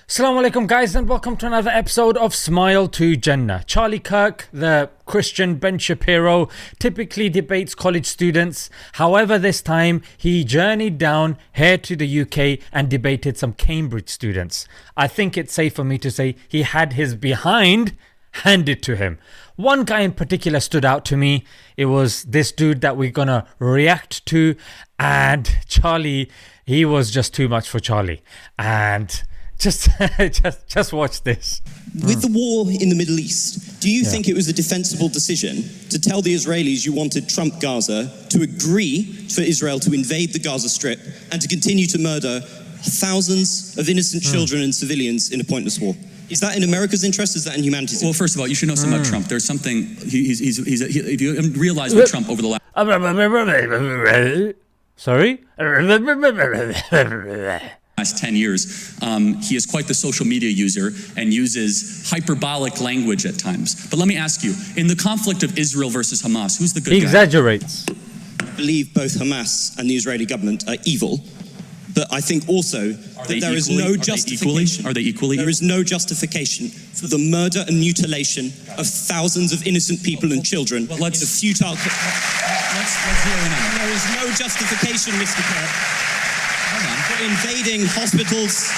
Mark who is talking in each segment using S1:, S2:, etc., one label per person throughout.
S1: Assalamu alaikum guys, and welcome to another episode of Smile to Jannah. Charlie Kirk, the Christian Ben Shapiro, typically debates college students. However, this time he journeyed down here to the UK and debated some Cambridge students. I think it's safe for me to say he had his behind handed to him. One guy in particular stood out to me. It was this dude that we're gonna react to, and Charlie, he was just too much for Charlie. And just watch this.
S2: With the war in the Middle East, do you think it was a defensible decision to tell the Israelis you wanted Trump Gaza, to agree for Israel to invade the Gaza Strip and to continue to murder thousands of innocent children and civilians in a pointless war? Is that in America's interest? Is that in humanity's interest?
S3: Well, first of all, you should know something about Trump. There's something, if you realize with Trump over the
S1: Sorry?
S3: last 10 years, he is quite the social media user and uses hyperbolic language at times. But let me ask you, in the conflict of Israel versus Hamas, who's the good
S1: He
S3: guy?
S1: exaggerates.
S2: I believe both Hamas and the Israeli government are evil, but I think also that there is no justification.
S3: Are they equally?
S2: There is no justification for the murder and mutilation of thousands of innocent people and children in a futile...
S3: Let's zero in on.
S2: There is no justification, Mr. Kirk, for invading hospitals,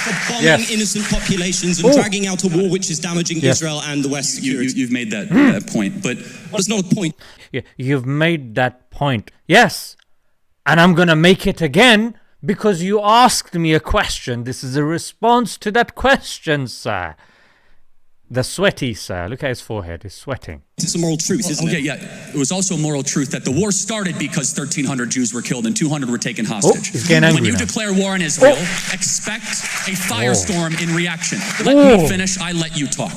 S2: for bombing innocent populations and dragging out a war which is damaging Israel and the West's security.
S3: You've made that point, but...
S2: That's not a point.
S1: Yeah, you've made that point. Yes. And I'm going to make it again because you asked me a question. This is a response to that question, sir. The sweaty, sir. Look at his forehead. He's sweating.
S2: It's a moral truth, isn't it?
S3: Yeah. It was also a moral truth that the war started because 1,300 Jews were killed and 200 were taken hostage.
S1: He's getting angry
S3: when you
S1: now.
S3: declare war on Israel, expect a firestorm in reaction. Let me finish. I let you talk.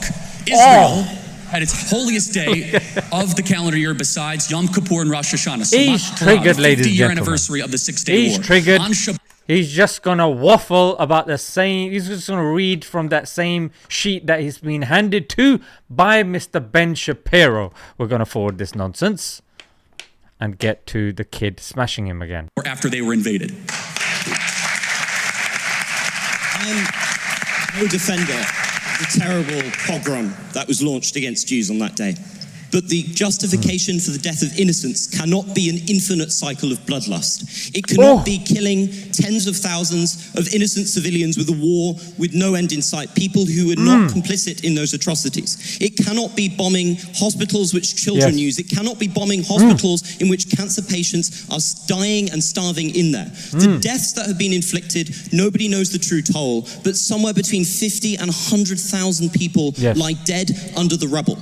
S3: Israel had its holiest day of the calendar year besides Yom Kippur and Rosh Hashanah.
S1: He's triggered, ladies and
S3: 50-year
S1: gentlemen.
S3: anniversary of the Six-Day War.
S1: He's triggered.
S3: On Shabbat,
S1: He's just going to waffle about the same. He's just going to read from that same sheet that he's been handed to by Mr. Ben Shapiro. We're going to forward this nonsense and get to the kid smashing him again.
S3: or after they were invaded.
S2: I'm no defender of the terrible pogrom that was launched against Jews on that day. But the justification for the death of innocents cannot be an infinite cycle of bloodlust. It cannot be killing tens of thousands of innocent civilians with a war with no end in sight, people who are not complicit in those atrocities. It cannot be bombing hospitals which children use. It cannot be bombing hospitals in which cancer patients are dying and starving in there. The deaths that have been inflicted, nobody knows the true toll, but somewhere between 50 and 100,000 people lie dead under the rubble.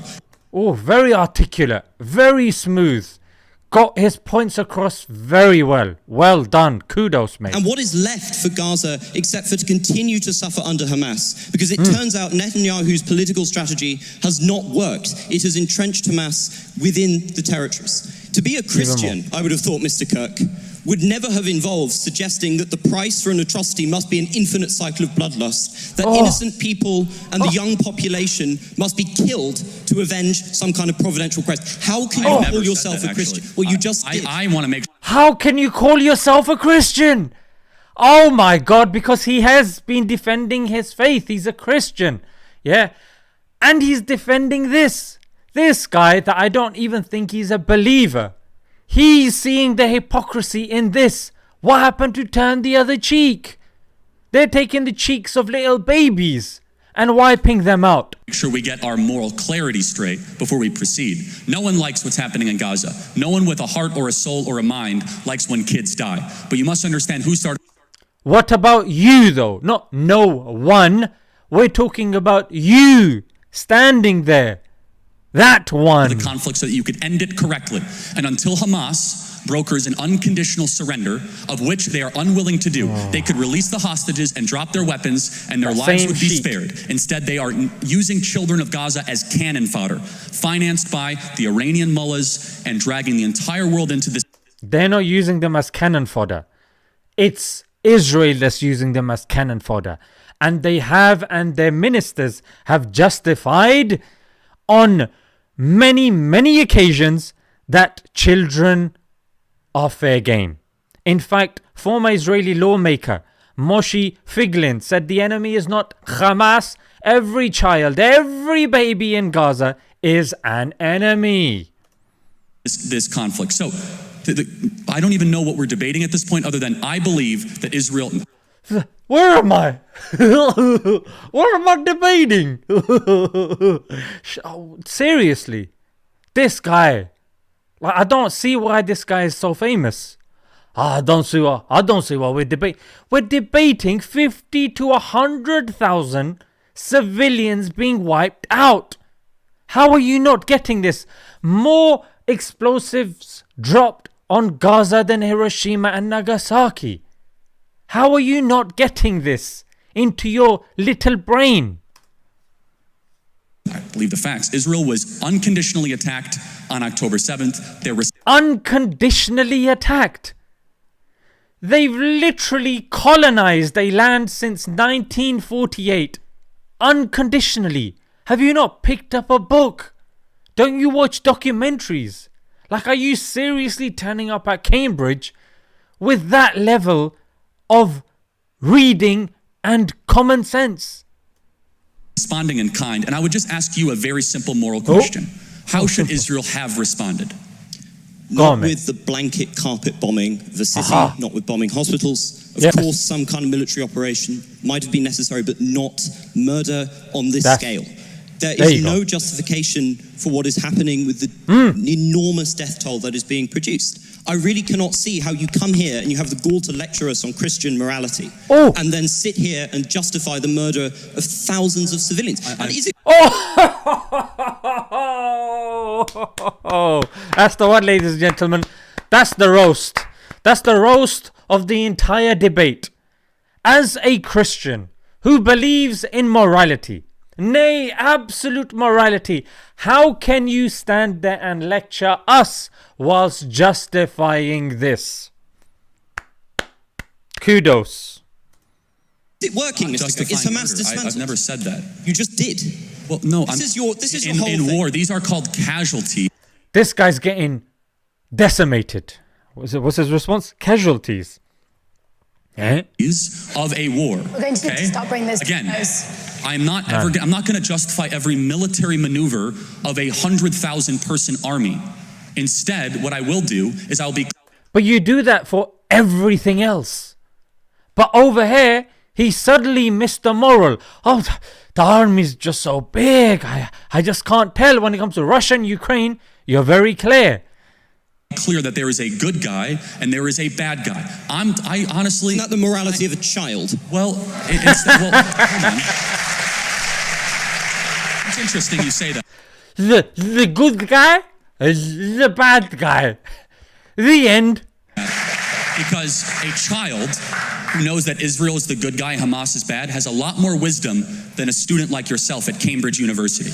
S1: Oh, very articulate, very smooth. Got his points across very well. Well done. Kudos, mate.
S2: And what is left for Gaza except for to continue to suffer under Hamas? Because it turns out Netanyahu's political strategy has not worked. It has entrenched Hamas within the territories. To be a Christian, I would have thought, Mr. Kirk, would never have involved suggesting that the price for an atrocity must be an infinite cycle of bloodlust, that innocent people and the young population must be killed to avenge some kind of providential Christ. How can you call yourself a Christian? Well, you just did.
S3: I want to make
S1: How can you call yourself a Christian? Oh my God, because he has been defending his faith. He's a Christian. Yeah. And he's defending this guy that I don't even think he's a believer. He's seeing the hypocrisy in this. What happened to turn the other cheek? They're taking the cheeks of little babies and wiping them out.
S3: sure we get our moral clarity straight before we proceed. No one likes what's happening in Gaza. No one with a heart or a soul or a mind likes when kids die. But you must understand who started.
S1: What about you though? Not no one. We're talking about you standing there. That one.
S3: The conflict so that you could end it correctly. And until Hamas brokers an unconditional surrender, of which they are unwilling to do, they could release the hostages and drop their weapons and their lives would be spared. Instead, they are using children of Gaza as cannon fodder, financed by the Iranian mullahs and dragging the entire world into this.
S1: They're not using them as cannon fodder. It's Israel that's using them as cannon fodder. And they have, and their ministers have justified on many occasions that children are fair game. In fact, former Israeli lawmaker Moshe Figlin said the enemy is not Hamas. Every child, every baby in Gaza is an enemy.
S3: This conflict. So I don't even know what we're debating at this point other than I believe that Israel...
S1: Where am I? What am I debating? Seriously, this guy. I don't see why this guy is so famous. I don't see why we're debating. We're debating 50 to 100,000 civilians being wiped out. How are you not getting this? More explosives dropped on Gaza than Hiroshima and Nagasaki. How are you not getting this into your little brain?
S3: I believe the facts. Israel was unconditionally attacked on October 7th. There was
S1: unconditionally attacked. They've literally colonized a land since 1948. Unconditionally. Have you not picked up a book? Don't you watch documentaries? Like, are you seriously turning up at Cambridge with that level of reading and common sense?
S3: Responding in kind. And I would just ask you a very simple moral question. How should Israel have responded?
S2: Not with the blanket carpet bombing the city, not with bombing hospitals. Of course, some kind of military operation might have been necessary, but not murder on this scale. There is no justification for what is happening with the enormous death toll that is being produced. I really cannot see how you come here and you have the gall to lecture us on Christian morality and then sit here and justify the murder of thousands of civilians.
S1: That's the one, ladies and gentlemen. That's the roast. That's the roast of the entire debate. As a Christian who believes in morality, nay, absolute morality, how can you stand there and lecture us whilst justifying this? Kudos.
S2: Is it working, Mr. Kirk? Is Hamas dismantled?
S3: I've never said that.
S2: You just did.
S3: Well, no.
S2: This is your whole
S3: in
S2: thing.
S3: war, these are called casualties.
S1: This guy's getting decimated. What's his response? Casualties.
S3: Of a war.
S4: We're going to need to stop bringing this
S3: again.
S4: to
S3: I'm not going to justify every military maneuver of 100,000 person army. Instead, what I will do is I'll be.
S1: But you do that for everything else. But over here, he suddenly missed the moral. Oh, the army's just so big. I just can't tell. When it comes to Russia and Ukraine, you're very clear.
S3: Clear that there is a good guy and there is a bad guy. I honestly.
S2: Isn't that the morality of a child?
S3: Well, hold on. It's interesting you say that.
S1: The good guy is the bad guy. The end.
S3: Because a child who knows that Israel is the good guy, Hamas is bad, has a lot more wisdom than a student like yourself at Cambridge University.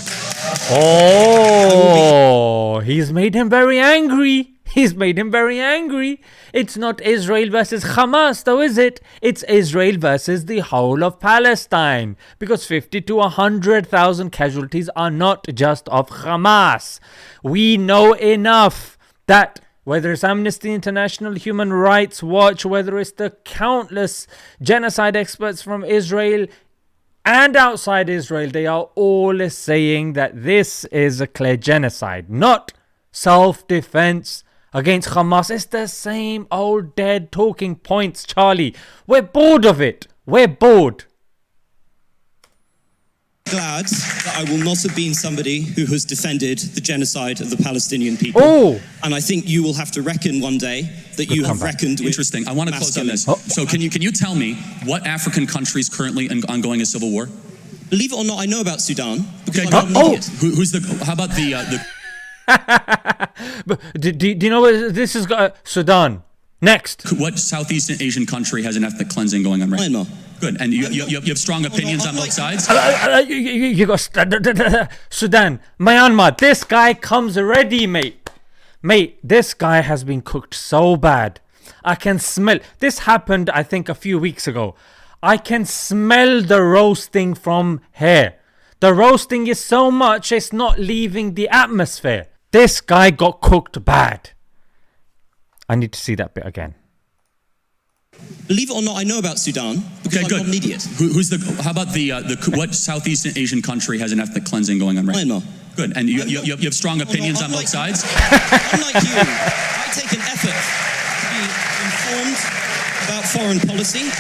S1: Oh, he's made him very angry. He's made him very angry. It's not Israel versus Hamas, though, is it? It's Israel versus the whole of Palestine. Because 50 to 100,000 casualties are not just of Hamas. We know enough that whether it's Amnesty International, Human Rights Watch, whether it's the countless genocide experts from Israel and outside Israel, they are all saying that this is a clear genocide, not self-defense against Hamas. It's the same old dead talking points, Charlie. We're bored of it. We're bored.
S2: Glad that I will not have been somebody who has defended the genocide of the Palestinian people.
S1: Oh.
S2: And I think you will have to reckon one day that you have reckoned with.
S3: Interesting. I want to close on this. So can you tell me what African country is currently ongoing a civil war?
S2: Believe it or not, I know about Sudan. Because
S3: Okay.
S2: I'm an idiot.
S3: How about the
S1: do you know what this is? Sudan. Next.
S3: What Southeast Asian country has an ethnic cleansing going on right now?
S2: Myanmar.
S3: Good. And you have strong opinions on both sides?
S1: You got Sudan, Myanmar. This guy comes ready, mate. Mate, this guy has been cooked so bad. I can smell. This happened, I think, a few weeks ago. I can smell the roasting from here. The roasting is so much, it's not leaving the atmosphere. This guy got cooked bad. I need to see that bit again.
S2: Believe it or not, I know about Sudan because
S3: Okay,
S2: I'm
S3: good.
S2: not an idiot.
S3: How about what Southeast Asian country has an ethnic cleansing going on right now?
S2: Myanmar.
S3: Good. And you have strong opinions on both sides?
S2: Unlike you, I take an effort to be informed about foreign policy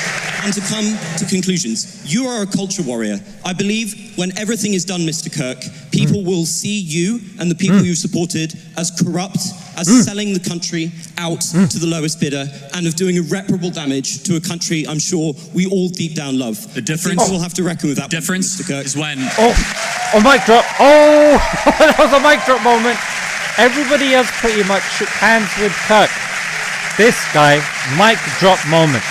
S2: and to come to conclusions. You are a culture warrior. I believe when everything is done, Mr. Kirk, people will see you and the people you supported as corrupt, as selling the country out to the lowest bidder, and of doing irreparable damage to a country I'm sure we all deep down love.
S3: The difference-
S2: We'll have to reckon with that.
S3: Difference
S2: Mr. Kirk.
S3: is when
S1: Oh, mic drop. Oh, that was a mic drop moment. Everybody else pretty much shook hands with Kirk. This guy, mic drop moment,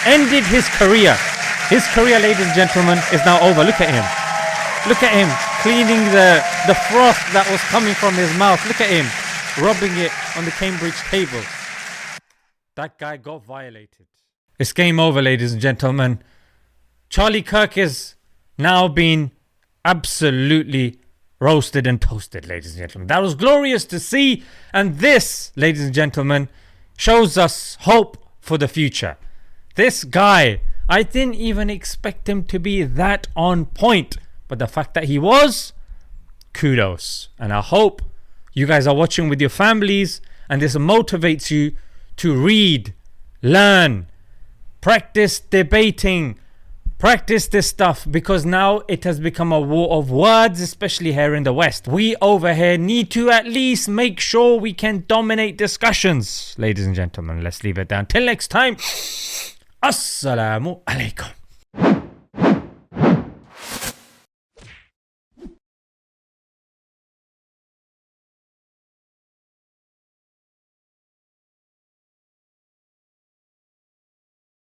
S1: ended his career. His career, ladies and gentlemen, is now over. Look at him. Look at him cleaning the froth that was coming from his mouth. Look at him rubbing it on the Cambridge table. That guy got violated. It's game over, ladies and gentlemen. Charlie Kirk is now being absolutely roasted and toasted, ladies and gentlemen. That was glorious to see. And this, ladies and gentlemen, shows us hope for the future. This guy, I didn't even expect him to be that on point. But the fact that he was, kudos. And I hope you guys are watching with your families and this motivates you to read, learn, practice debating, practice this stuff, because now it has become a war of words, especially here in the West. We over here need to at least make sure we can dominate discussions. Ladies and gentlemen, let's leave it down. Till next time, Assalamu alaikum.